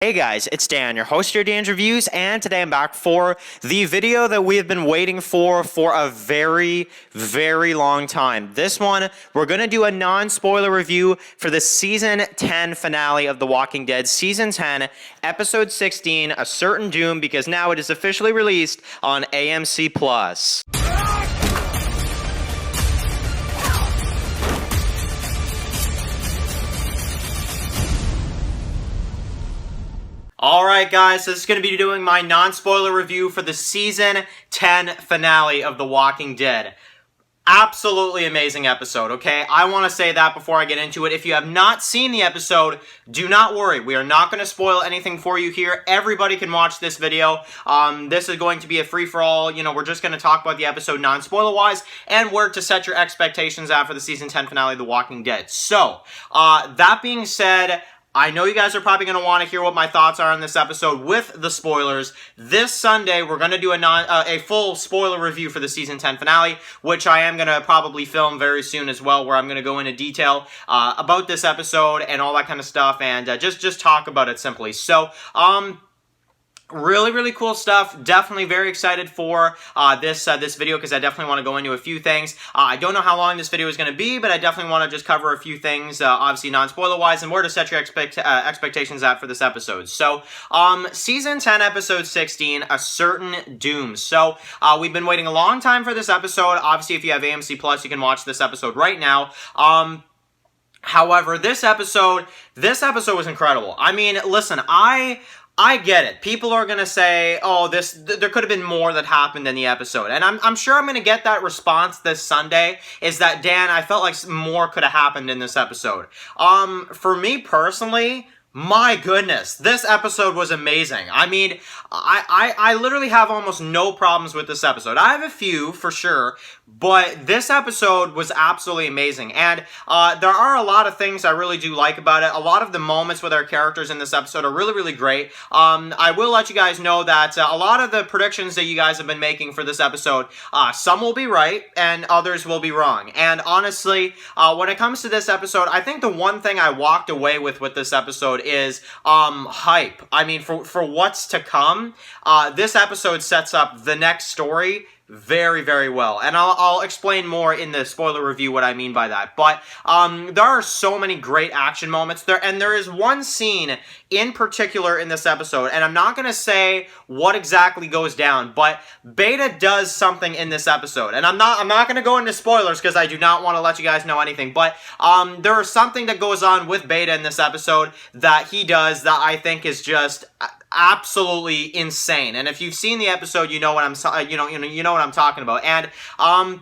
Hey guys, it's Dan, your host here, Dan's Reviews, and today I'm back for the video that we have been waiting for a very, very long time. This one, we're going to do a non-spoiler review for the Season 10 finale of The Walking Dead, Season 10, Episode 16, A Certain Doom, because now it is officially released on AMC+. Alright guys, so this is going to be doing my non-spoiler review for the Season 10 finale of The Walking Dead. Absolutely amazing episode, okay? I want to say that before I get into it. If you have not seen the episode, do not worry. We are not going to spoil anything for you here. Everybody can watch this video. This is going to be a free-for-all. You know, we're just going to talk about the episode non-spoiler-wise and where to set your expectations at for the Season 10 finale of The Walking Dead. So, that being said, I know you guys are probably going to want to hear what my thoughts are on this episode with the spoilers. This Sunday, we're going to do a full spoiler review for the Season 10 finale, which I am going to probably film very soon as well, where I'm going to go into detail about this episode and all that kind of stuff, and just talk about it simply. So, really cool stuff. Definitely very excited for this video, because I definitely want to go into a few things. I don't know how long this video is going to be, but I definitely want to just cover a few things, obviously non-spoiler wise, and where to set your expectations at for this episode. So, Season 10, Episode 16, A Certain Doom. So, we've been waiting a long time for this episode. Obviously, if you have AMC Plus, you can watch this episode right now. However, this episode was incredible. I mean, listen, I get it. People are going to say, oh, there could have been more that happened in the episode. And I'm sure I'm going to get that response this Sunday, is that, Dan, I felt like more could have happened in this episode. For me personally, my goodness, this episode was amazing. I mean, I literally have almost no problems with this episode. I have a few, for sure, but this episode was absolutely amazing. And there are a lot of things I really do like about it. A lot of the moments with our characters in this episode are really great. I will let you guys know that a lot of the predictions that you guys have been making for this episode, some will be right and others will be wrong. And honestly, when it comes to this episode, I think the one thing I walked away with this episode is hype. I mean, for what's to come, this episode sets up the next story very well, and I'll explain more in the spoiler review what I mean by that. But there are so many great action moments there, and there is one scene in particular in this episode, and I'm not going to say what exactly goes down, but Beta does something in this episode, and I'm not going to go into spoilers because I do not want to let you guys know anything, but there is something that goes on with Beta in this episode that he does that I think is just absolutely insane. And if you've seen the episode, you know what I'm talking about. And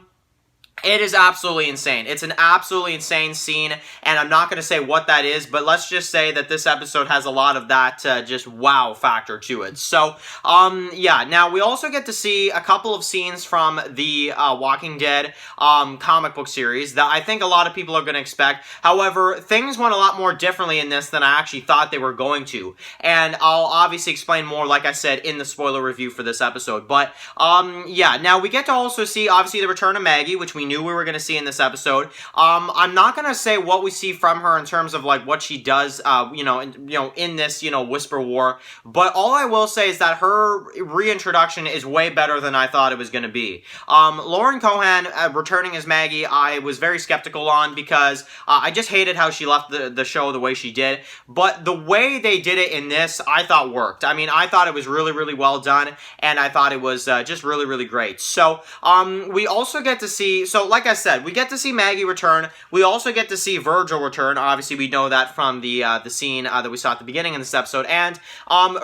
it is absolutely insane. It's an absolutely insane scene, and I'm not going to say what that is, but let's just say that this episode has a lot of that just wow factor to it. So, yeah, now we also get to see a couple of scenes from the Walking Dead comic book series that I think a lot of people are going to expect. However, things went a lot more differently in this than I actually thought they were going to, and I'll obviously explain more, like I said, in the spoiler review for this episode. But, yeah, now we get to also see, obviously, the return of Maggie, which we knew we were going to see in this episode. I'm not going to say what we see from her in terms of like what she does, in this, Whisper War, but all I will say is that her reintroduction is way better than I thought it was going to be. Lauren Cohan returning as Maggie, I was very skeptical on, because I just hated how she left the show the way she did, but the way they did it in this, I thought worked. I mean, I thought it was really well done, and I thought it was just really great. So, we also get to see, like I said, we get to see Maggie return. We also get to see Virgil return. Obviously, we know that from the scene that we saw at the beginning of this episode. And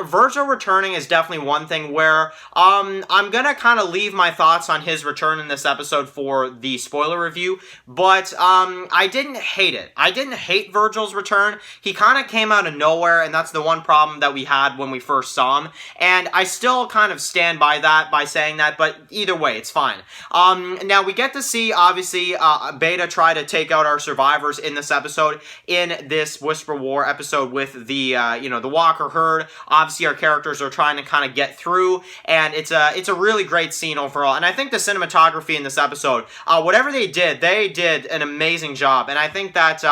Virgil returning is definitely one thing where I'm going to kind of leave my thoughts on his return in this episode for the spoiler review. But I didn't hate it. I didn't hate Virgil's return. He kind of came out of nowhere, and that's the one problem that we had when we first saw him. And I still kind of stand by that, by saying that, but either way, it's fine. Now, we get to see, obviously, Beta try to take out our survivors in this episode, in this Whisper War episode with the, the Walker herd. Obviously, our characters are trying to kind of get through, and it's a really great scene overall. And I think the cinematography in this episode, whatever they did an amazing job. And I think that,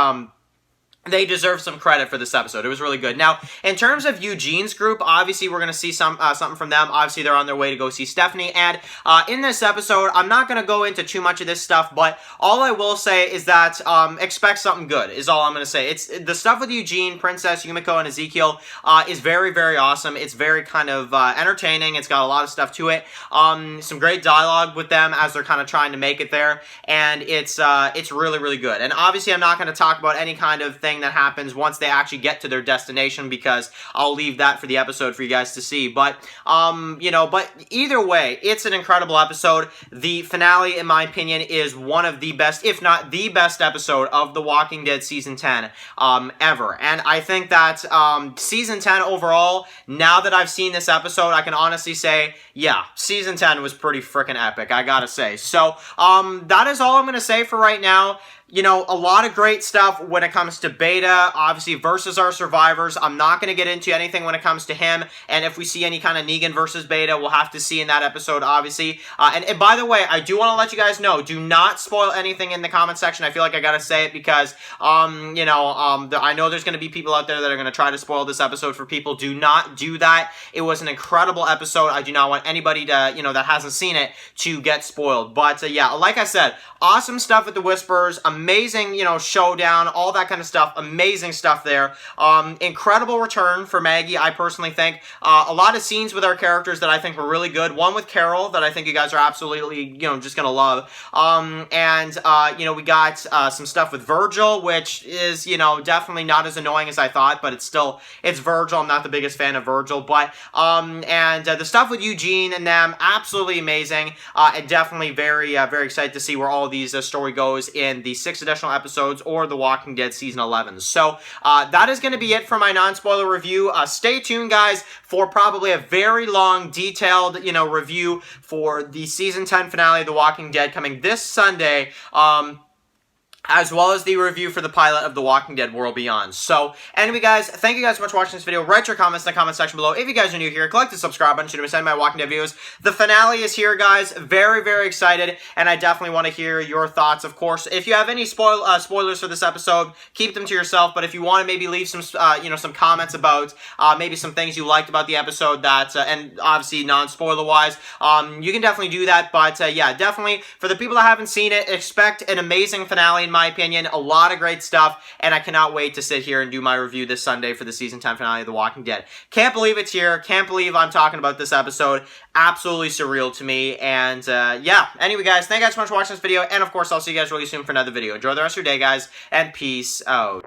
they deserve some credit for this episode. It was really good. Now, in terms of Eugene's group, obviously we're going to see something from them. Obviously, they're on their way to go see Stephanie. And in this episode, I'm not going to go into too much of this stuff, but all I will say is that expect something good is all I'm going to say. It's the stuff with Eugene, Princess, Yumiko, and Ezekiel is very, very awesome. It's very kind of entertaining. It's got a lot of stuff to it. Some great dialogue with them as they're kind of trying to make it there, and it's really, really good. And obviously, I'm not going to talk about any kind of thing that happens once they actually get to their destination, because I'll leave that for the episode for you guys to see. But you know, but either way, it's an incredible episode. The finale, in my opinion, is one of the best, if not the best episode of The Walking Dead season 10 ever. And I think that season 10 overall, now that I've seen this episode, I can honestly say, yeah, season 10 was pretty freaking epic, I gotta say. So that is all I'm gonna say for right now. You know, a lot of great stuff when it comes to Beta, obviously, versus our survivors. I'm not going to get into anything when it comes to him, and if we see any kind of Negan versus Beta, we'll have to see in that episode, obviously. And by the way, I do want to let you guys know, do not spoil anything in the comment section. I feel like I got to say it because, you know, I know there's going to be people out there that are going to try to spoil this episode for people. Do not do that. It was an incredible episode. I do not want anybody to, you know, that hasn't seen it to get spoiled. But, yeah, like I said, awesome stuff with the Whisperers, amazing, you know, showdown, all that kind of stuff. Amazing stuff there. Incredible return for Maggie, I personally think. A lot of scenes with our characters that I think were really good. One with Carol that I think you guys are absolutely, you know, just going to love. You know, we got some stuff with Virgil, which is, you know, definitely not as annoying as I thought, but it's Virgil. I'm not the biggest fan of Virgil, but, the stuff with Eugene and them, absolutely amazing. And definitely very, very excited to see where all these story goes in the 6 additional episodes or The Walking Dead Season 11. So that is going to be it for my non-spoiler review. Stay tuned, guys, for probably a very long, detailed, you know, review for the Season 10 finale of The Walking Dead coming this Sunday. As well as the review for the pilot of The Walking Dead World Beyond. So, anyway, guys, thank you guys so much for watching this video. Write your comments in the comment section below. If you guys are new here, click the subscribe button so you don't miss any of my Walking Dead videos. The finale is here, guys. Very, very excited, and I definitely want to hear your thoughts, of course. If you have any spoilers for this episode, keep them to yourself, but if you want to maybe leave some, you know, some comments about maybe some things you liked about the episode that, and obviously non-spoiler-wise, you can definitely do that, but, yeah, definitely, for the people that haven't seen it, expect an amazing finale, in my opinion. A lot of great stuff, and I cannot wait to sit here and do my review this Sunday for the Season 10 finale of The Walking Dead. Can't believe it's here. Can't believe I'm talking about this episode. Absolutely surreal to me, and yeah. Anyway, guys, thank you guys so much for watching this video, and of course, I'll see you guys really soon for another video. Enjoy the rest of your day, guys, and peace out.